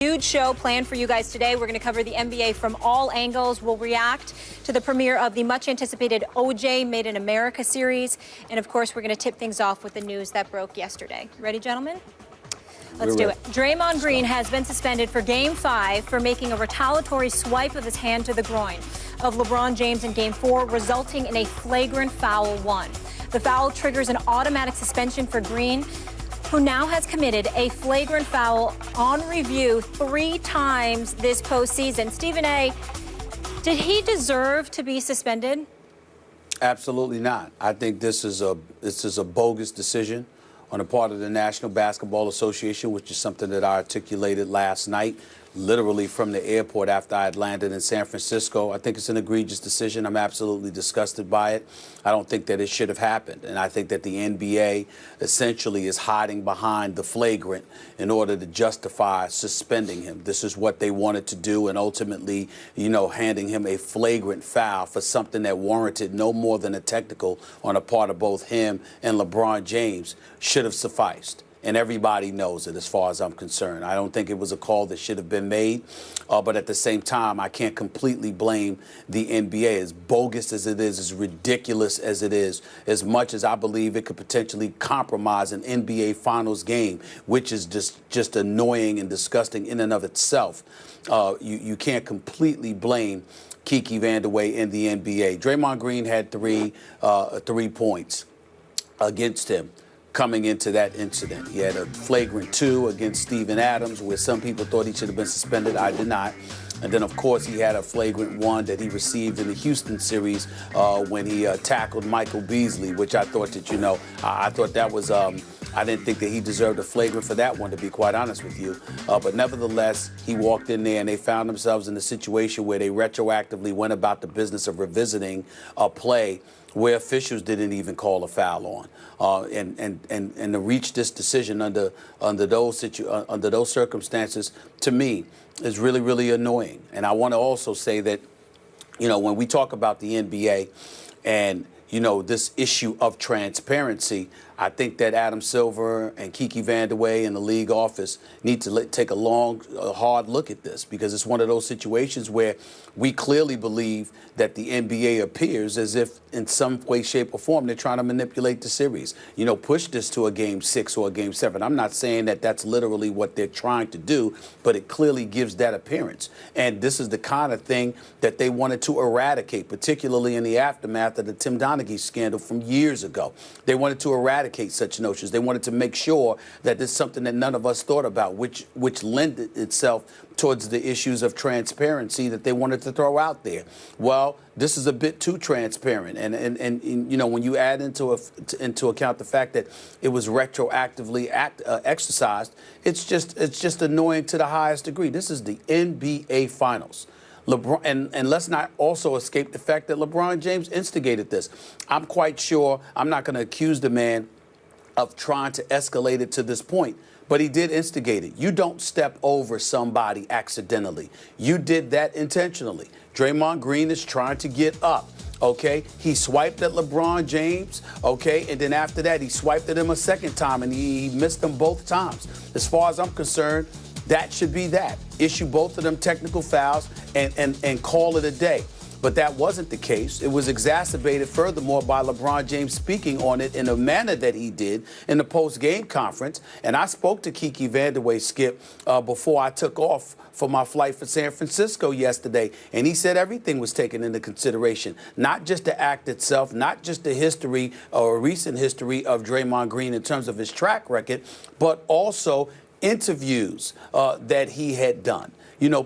Huge show planned for you guys today. We're going to cover the NBA from all angles. We'll react to the premiere of the much-anticipated OJ Made in America series. And, of course, we're going to tip things off with the news that broke yesterday. Ready, gentlemen? Let's do it. Draymond Green has been suspended for Game 5 for making a retaliatory swipe of his hand to the groin of LeBron James in Game 4, resulting in a flagrant foul 1. The foul triggers an automatic suspension for Green, who now has committed a flagrant foul on review 3 times this postseason. Stephen A., did he deserve to be suspended? Absolutely not. I think this is a bogus decision on the part of the National Basketball Association, which is something that I articulated last night, literally from the airport after I had landed in San Francisco. I think it's an egregious decision. I'm absolutely disgusted by it. I don't think that it should have happened. And I think that the NBA essentially is hiding behind the flagrant in order to justify suspending him. This is what they wanted to do, and ultimately, handing him a flagrant foul for something that warranted no more than a technical on the part of both him and LeBron James should have sufficed. And everybody knows it as far as I'm concerned. I don't think it was a call that should have been made. But at the same time, I can't completely blame the NBA. As bogus as it is, as ridiculous as it is, as much as I believe it could potentially compromise an NBA Finals game, which is just annoying and disgusting in and of itself, you can't completely blame Kiki Vandeweghe in the NBA. Draymond Green had three points against him coming into that incident. He had a flagrant 2 against Steven Adams, where some people thought he should have been suspended. I did not. And then, of course, he had a flagrant 1 that he received in the Houston series when he tackled Michael Beasley, which I thought that, I thought that was, I didn't think that he deserved a flagrant for that one, to be quite honest with you. But nevertheless, he walked in there and they found themselves in a situation where they retroactively went about the business of revisiting a play where officials didn't even call a foul on. And to reach this decision under those circumstances, to me, is really, really annoying. And I want to also say that, when we talk about the NBA and, this issue of transparency, I think that Adam Silver and Kiki Vandeweghe and the league office need to take a hard look at this, because it's one of those situations where we clearly believe that the NBA appears as if in some way, shape, or form they're trying to manipulate the series. Push this to a Game 6 or a Game 7. I'm not saying that that's literally what they're trying to do, but it clearly gives that appearance. And this is the kind of thing that they wanted to eradicate, particularly in the aftermath of the Tim Donaghy scandal from years ago. They wanted to eradicate such notions. They wanted to make sure that there's something that none of us thought about, which lended itself towards the issues of transparency that they wanted to throw out there. Well, this is a bit too transparent, and when you add into account the fact that it was retroactively exercised, it's just annoying to the highest degree. This is the NBA Finals. LeBron, and let's not also escape the fact that LeBron James instigated this. I'm quite sure, I'm not going to accuse the man of trying to escalate it to this point, but he did instigate it. You don't step over somebody accidentally. You did that intentionally. Draymond Green is trying to get up, okay? He swiped at LeBron James, okay? And then after that, he swiped at him a second time, and he missed them both times. As far as I'm concerned, that should be that. Issue both of them technical fouls and call it a day. But that wasn't the case. It was exacerbated furthermore by LeBron James speaking on it in a manner that he did in the post-game conference. And I spoke to Kiki Vandeweghe, Skip, before I took off for my flight for San Francisco yesterday. And he said everything was taken into consideration, not just the act itself, not just the history or recent history of Draymond Green in terms of his track record, but also interviews that he had done.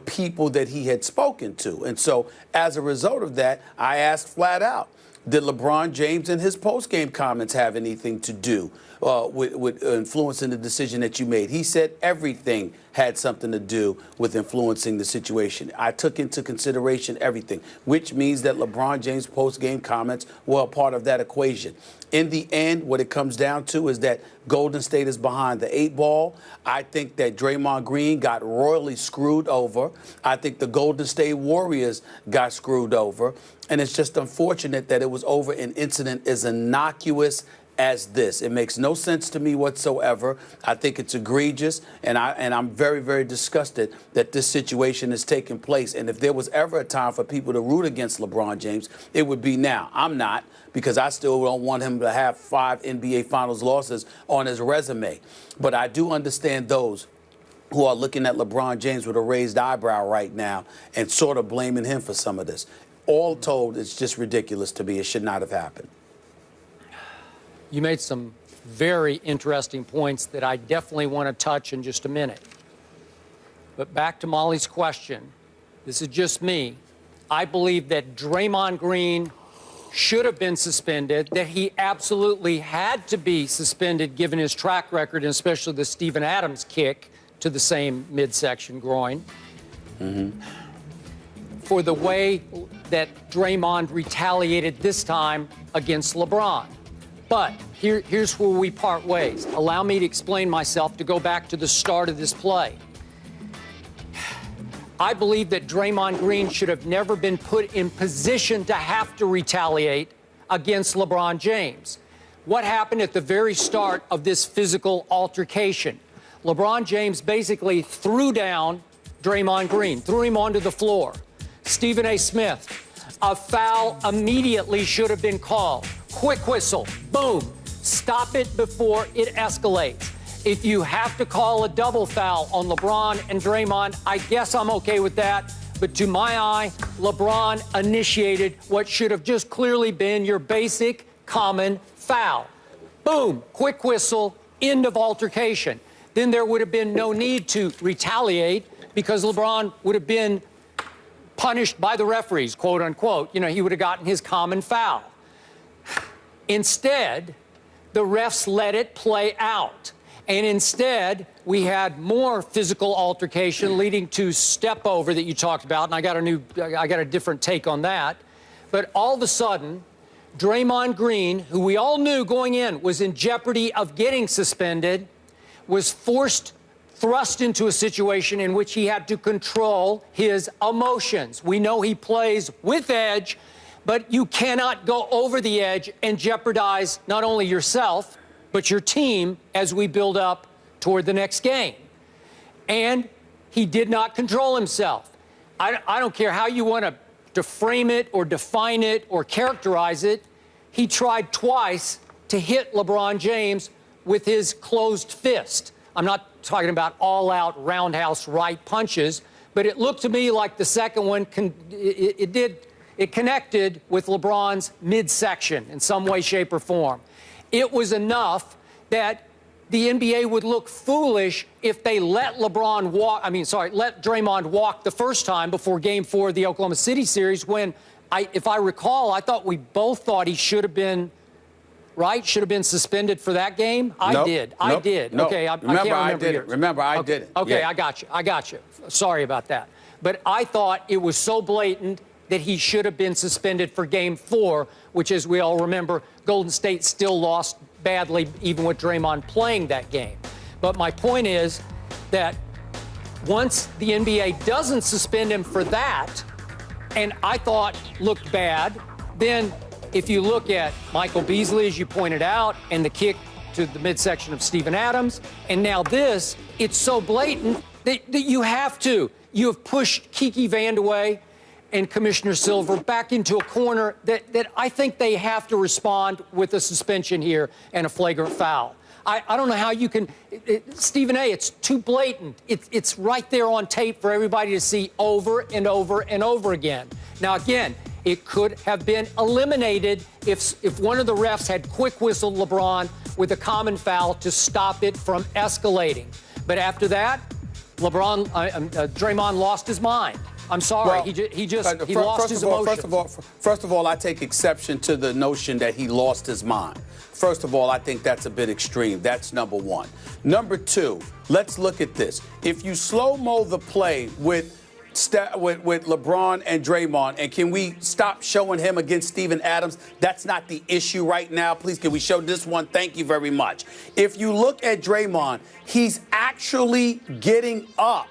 People that he had spoken to. And so as a result of that, I asked flat out, did LeBron James and his post-game comments have anything to do with influencing the decision that you made? He said everything had something to do with influencing the situation. I took into consideration everything, which means that LeBron James' post-game comments were a part of that equation. In the end, what it comes down to is that Golden State is behind the 8 ball. I think that Draymond Green got royally screwed over. I think the Golden State Warriors got screwed over. And it's just unfortunate that it was over an incident as innocuous as this. It makes no sense to me whatsoever. I think it's egregious, and I'm very, very disgusted that this situation is taking place. And if there was ever a time for people to root against LeBron James, it would be now. I'm not, because I still don't want him to have 5 NBA Finals losses on his resume. But I do understand those who are looking at LeBron James with a raised eyebrow right now and sort of blaming him for some of this. All told, it's just ridiculous to me. It should not have happened. You made some very interesting points that I definitely want to touch in just a minute. But back to Molly's question, this is just me. I believe that Draymond Green should have been suspended, that he absolutely had to be suspended given his track record, and especially the Steven Adams kick to the same midsection groin. For the way that Draymond retaliated this time against LeBron. But here's where we part ways. Allow me to explain myself, to go back to the start of this play. I believe that Draymond Green should have never been put in position to have to retaliate against LeBron James. What happened at the very start of this physical altercation? LeBron James basically threw down Draymond Green, threw him onto the floor. Stephen A. Smith, a foul immediately should have been called. Quick whistle, boom, stop it before it escalates. If you have to call a double foul on LeBron and Draymond, I guess I'm okay with that. But to my eye, LeBron initiated what should have just clearly been your basic common foul. Boom, quick whistle, end of altercation. Then there would have been no need to retaliate because LeBron would have been punished by the referees, quote unquote. You know, he would have gotten his common foul. Instead, the refs let it play out. And instead, we had more physical altercation leading to step over that you talked about. And I got a different take on that. But all of a sudden, Draymond Green, who we all knew going in was in jeopardy of getting suspended, was thrust into a situation in which he had to control his emotions. We know he plays with edge, but you cannot go over the edge and jeopardize not only yourself, but your team as we build up toward the next game. And he did not control himself. I don't care how you want to frame it or define it or characterize it. He tried twice to hit LeBron James with his closed fist. I'm not talking about all-out roundhouse right punches, but it looked to me like the second one, it connected with LeBron's midsection in some way, shape, or form. It was enough that the NBA would look foolish if they let Draymond walk the first time before Game 4 of the Oklahoma City series when, if I recall, I thought we both thought he should have been suspended for that game. I did. No. Okay, I can't remember yours. Remember, I did it. Okay, yeah. I got you. Sorry about that. But I thought it was so blatant that he should have been suspended for Game 4, which, as we all remember, Golden State still lost badly, even with Draymond playing that game. But my point is that once the NBA doesn't suspend him for that, and I thought looked bad, then if you look at Michael Beasley, as you pointed out, and the kick to the midsection of Steven Adams, and now this, it's so blatant that you have to. You have pushed Kiki Vandeweghe and Commissioner Silver back into a corner that I think they have to respond with a suspension here and a flagrant foul. I don't know how you can, Stephen A., it's too blatant. It's right there on tape for everybody to see over and over and over again. Now, again, it could have been eliminated if one of the refs had quick whistled LeBron with a common foul to stop it from escalating. But after that, Draymond lost his mind. I'm sorry. Well, he lost his emotions. First of all, I take exception to the notion that he lost his mind. First of all, I think that's a bit extreme. That's number one. Number two, let's look at this. If you slow-mo the play with LeBron and Draymond, and can we stop showing him against Steven Adams? That's not the issue right now. Please, can we show this one? Thank you very much. If you look at Draymond, he's actually getting up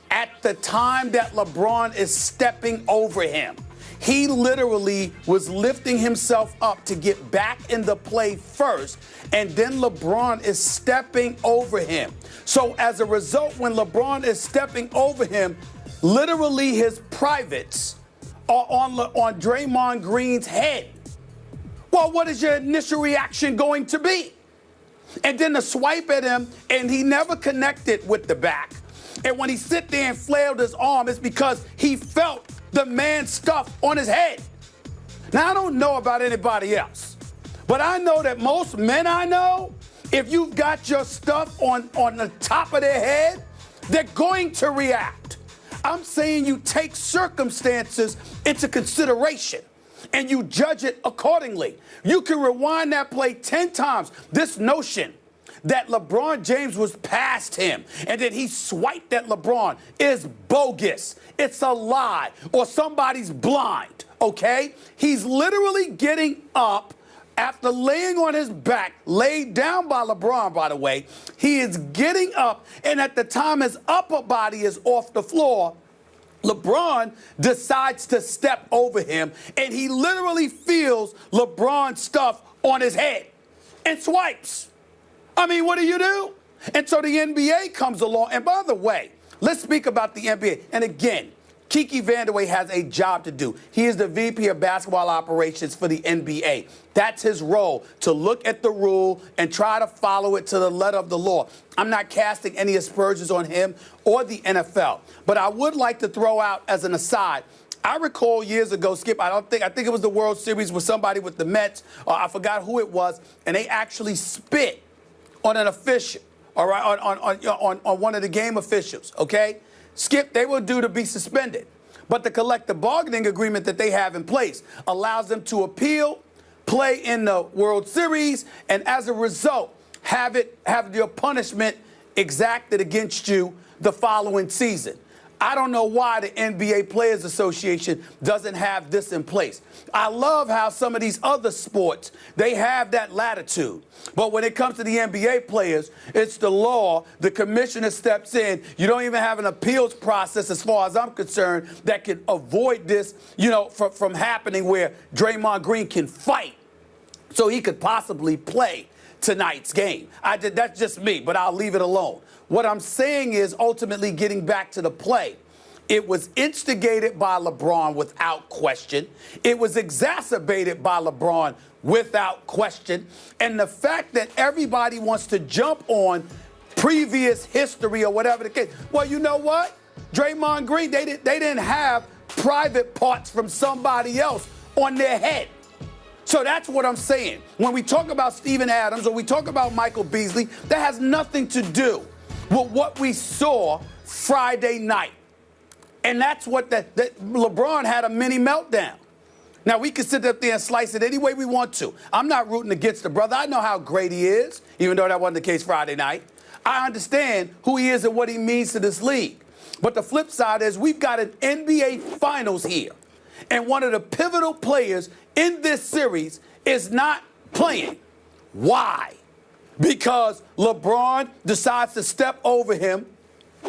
at the time that LeBron is stepping over him. He literally was lifting himself up to get back in the play first, and then LeBron is stepping over him. So as a result, when LeBron is stepping over him, literally his privates are on Draymond Green's head. Well, what is your initial reaction going to be? And then the swipe at him, and he never connected with the back. And when he sit there and flailed his arm, it's because he felt the man's stuff on his head. Now, I don't know about anybody else, but I know that most men I know, if you've got your stuff on the top of their head, they're going to react. I'm saying you take circumstances into consideration and you judge it accordingly. You can rewind that play 10 times. This notion that LeBron James was past him and that he swiped at LeBron is bogus. It's a lie, or somebody's blind, okay? He's literally getting up after laying on his back, laid down by LeBron, by the way. He is getting up, and at the time his upper body is off the floor, LeBron decides to step over him, and he literally feels LeBron's stuff on his head and swipes. I mean, what do you do? And so the NBA comes along. And by the way, let's speak about the NBA. And again, Kiki Vandeweghe has a job to do. He is the VP of basketball operations for the NBA. That's his role, to look at the rule and try to follow it to the letter of the law. I'm not casting any aspersions on him or the NFL. But I would like to throw out as an aside, I recall years ago, Skip, I think it was the World Series with somebody with the Mets, or I forgot who it was, and they actually spit on an official, all right, on one of the game officials, okay? Skip, they were due to be suspended. But the collective bargaining agreement that they have in place allows them to appeal, play in the World Series, and as a result, have your punishment exacted against you the following season. I don't know why the NBA Players Association doesn't have this in place. I love how some of these other sports, they have that latitude. But when it comes to the NBA players, it's the law. The commissioner steps in. You don't even have an appeals process, as far as I'm concerned, that can avoid this, from happening, where Draymond Green can fight so he could possibly play tonight's game. That's just me, but I'll leave it alone. What I'm saying is, ultimately getting back to the play, it was instigated by LeBron without question. It was exacerbated by LeBron without question. And the fact that everybody wants to jump on previous history or whatever the case, well, you know what? Draymond Green, they didn't have private parts from somebody else on their head. So that's what I'm saying. When we talk about Steven Adams or we talk about Michael Beasley, that has nothing to do with what we saw Friday night. And that's what that LeBron had a mini meltdown. Now, we can sit up there and slice it any way we want to. I'm not rooting against the brother. I know how great he is, even though that wasn't the case Friday night. I understand who he is and what he means to this league. But the flip side is, we've got an NBA Finals here, and one of the pivotal players in this series is not playing. Why? Because LeBron decides to step over him,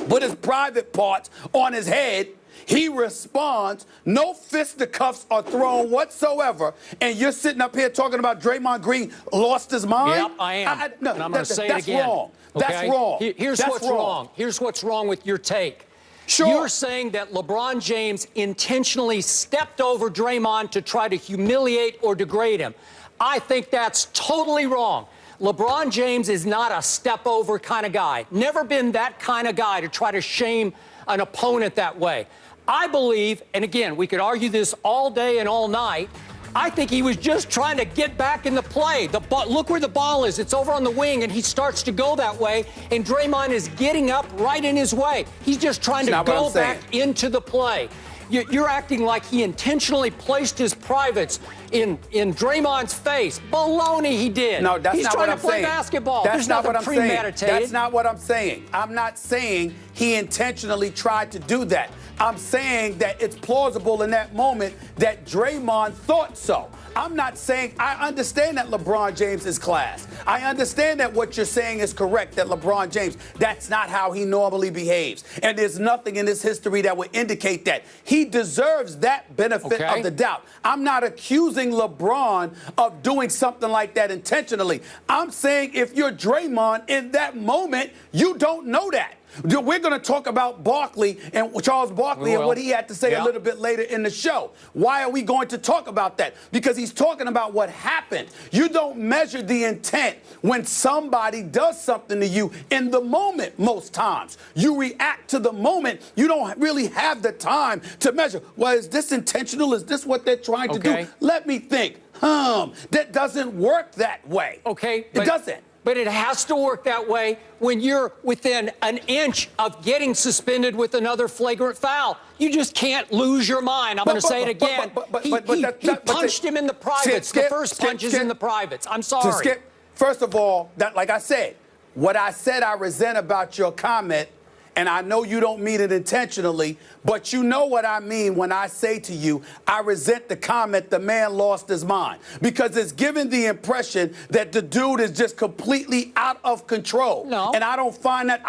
put his private parts on his head. He responds. No fisticuffs are thrown whatsoever. And you're sitting up here talking about Draymond Green lost his mind? Yep, I am. No, and I'm going to say it again. That's wrong. Okay? That's wrong. Here's what's wrong. Here's what's wrong with your take. Sure. You're saying that LeBron James intentionally stepped over Draymond to try to humiliate or degrade him. I think that's totally wrong. LeBron James is not a step-over kind of guy. Never been that kind of guy to try to shame an opponent that way. I believe, and again, we could argue this all day and all night, I think he was just trying to get back in the play. Look where the ball is. It's over on the wing, and he starts to go that way, and Draymond is getting up right in his way. He's just trying to go back into the play. You're acting like he intentionally placed his privates in Draymond's face. Baloney, he did. No, that's He's not trying what I'm to play saying. basketball. That's There's not what nothing I'm saying. premeditated. That's not what I'm saying. I'm not saying he intentionally tried to do that. I'm saying that it's plausible in that moment that Draymond thought so. I'm not saying, I understand that LeBron James is class. I understand that what you're saying is correct, that LeBron James, that's not how he normally behaves. And there's nothing in his history that would indicate that. He deserves that benefit of the doubt. I'm not accusing LeBron of doing something like that intentionally. I'm saying if you're Draymond in that moment, you don't know that. We're going to talk about Barkley and Charles Barkley and what he had to say a little bit later in the show. Why are we going to talk about that? Because he's talking about what happened. You don't measure the intent when somebody does something to you in the moment most times. You react to the moment. You don't really have the time to measure. Well, is this intentional? Is this what they're trying to do? Let me think. That doesn't work that way. Okay. It doesn't. But it has to work that way when you're within an inch of getting suspended with another flagrant foul. You just can't lose your mind. I'm going to say it again. He punched him in the privates. The first punch is in the privates. I'm sorry. First of all, like I said, what I said I resent about your comment, and I know you don't mean it intentionally, but you know what I mean when I say to you, I resent the comment, the man lost his mind. Because it's giving the impression that the dude is just completely out of control. No. And I don't find that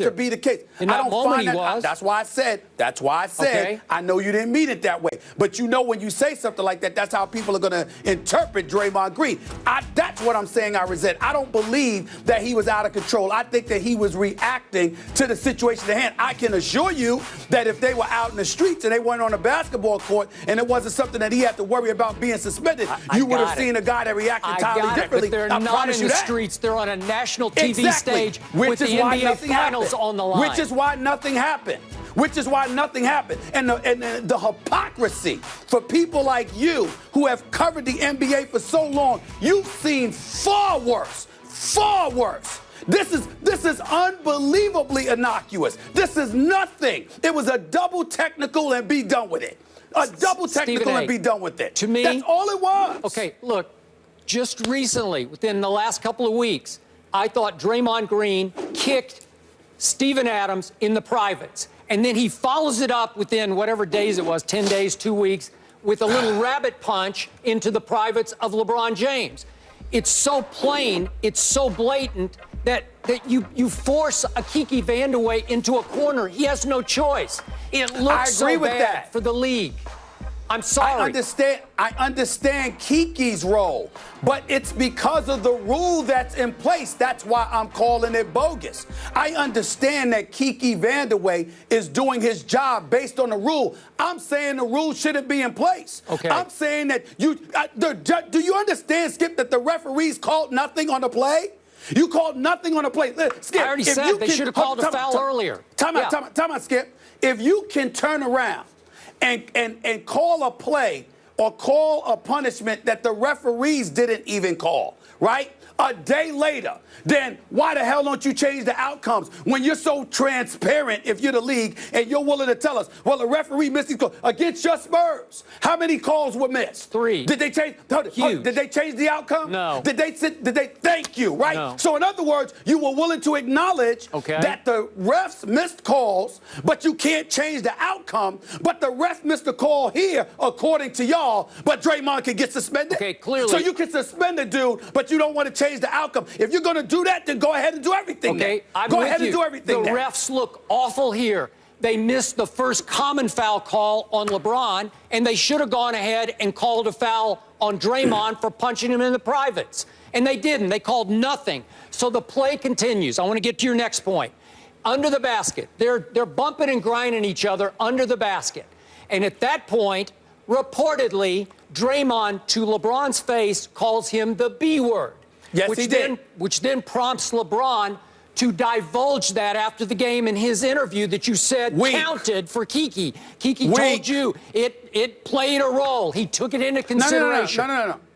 to be the case. In that moment he was. That's why I said, I know you didn't mean it that way. But you know when you say something like that, that's how people are going to interpret Draymond Green. That's what I'm saying I resent. I don't believe that he was out of control. I think that he was reacting to the situation at hand. I can assure you that if they were out in the streets and they weren't on a basketball court and it wasn't something that he had to worry about being suspended, you would have seen a guy that reacted entirely differently. But they're not in the streets. They're on a national TV stage with the NBA Finals on the line. Which is why nothing happened. And the hypocrisy for people like you who have covered the NBA for so long, you've seen far worse. This is unbelievably innocuous. This is nothing. It was a double technical and be done with it. To me, that's all it was. Okay, look, just recently, within the last couple of weeks, I thought Draymond Green kicked Steven Adams in the privates. And then he follows it up within whatever days it was, 10 days, 2 weeks, with a little rabbit punch into the privates of LeBron James. It's so plain, it's so blatant that you force a Kiki Vandeweghe into a corner. He has no choice. It looks so bad for the league. I'm sorry. I understand Kiki's role, but it's because of the rule that's in place. That's why I'm calling it bogus. I understand that Kiki Vandeweghe is doing his job based on the rule. I'm saying the rule shouldn't be in place. Okay. I'm saying that do you understand, Skip, that the referees called nothing on the play? You called nothing on the play. Skip, I already said they should have called a foul earlier. Time out, Skip. If you can turn around and call a play or call a punishment that the referees didn't even call, right? A day later, then why the hell don't you change the outcomes when you're so transparent if you're the league and you're willing to tell us, well, the referee missed these calls against your Spurs? How many calls were missed? 3. Did they change? Did they change the outcome? No. Did they thank you, right? No. So in other words, you were willing to acknowledge that the refs missed calls, but you can't change the outcome. But the ref missed a call here, according to y'all, but Draymond can get suspended. Okay, clearly. So you can suspend a dude, but you don't want to change the outcome. If you're going to do that, then go ahead and do everything. Okay, go ahead and do everything. The refs look awful here. They missed the first common foul call on LeBron, and they should have gone ahead and called a foul on Draymond for punching him in the privates. And they didn't. They called nothing. So the play continues. I want to get to your next point. Under the basket. They're bumping and grinding each other under the basket. And at that point, reportedly, Draymond, to LeBron's face, calls him the B word. Yes, he did. Which then prompts LeBron to divulge that after the game in his interview that you said counted for Kiki. Kiki told you it played a role. He took it into consideration.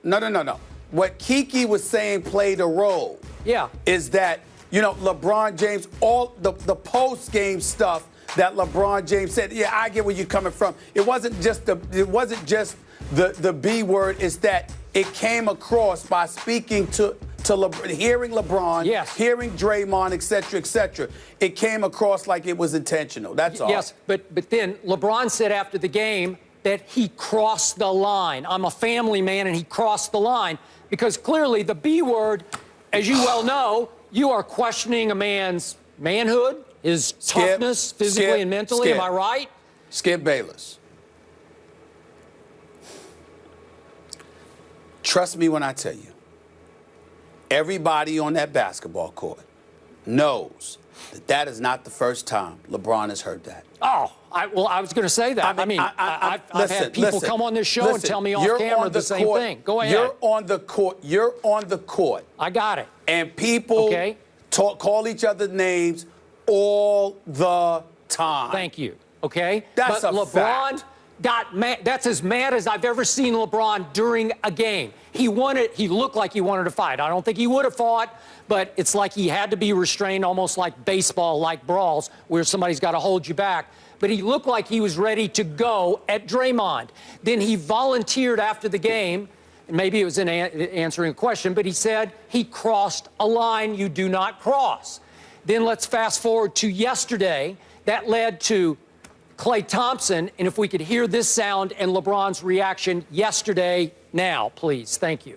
No. What Kiki was saying played a role. Yeah. Is that, LeBron James, all the post-game stuff that LeBron James said, yeah, I get where you're coming from. It wasn't just the B word is that it came across by speaking to hearing LeBron, yes, hearing Draymond, et cetera, it came across like it was intentional. That's all. Yes, but then LeBron said after the game that he crossed the line. I'm a family man, and he crossed the line because clearly the B word, as you well know, you are questioning a man's manhood, his toughness, physically and mentally. Am I right? Skip Bayless. Trust me when I tell you, everybody on that basketball court knows that is not the first time LeBron has heard that. Oh, I was going to say that. I've had people come on this show and tell me off camera the same thing. Go ahead. You're on the court. You're on the court. I got it. And people call each other names all the time. Thank you. Okay? That's but a LeBron fact. Got mad. That's as mad as I've ever seen LeBron during a game. He looked like he wanted to fight. I don't think he would have fought, but it's like he had to be restrained, almost like baseball, like brawls, where somebody's got to hold you back. But he looked like he was ready to go at Draymond. Then he volunteered after the game, and maybe it was in answering a question, but he said he crossed a line you do not cross. Then let's fast forward to yesterday. That led to Klay Thompson, and if we could hear this sound and LeBron's reaction yesterday now, please. Thank you.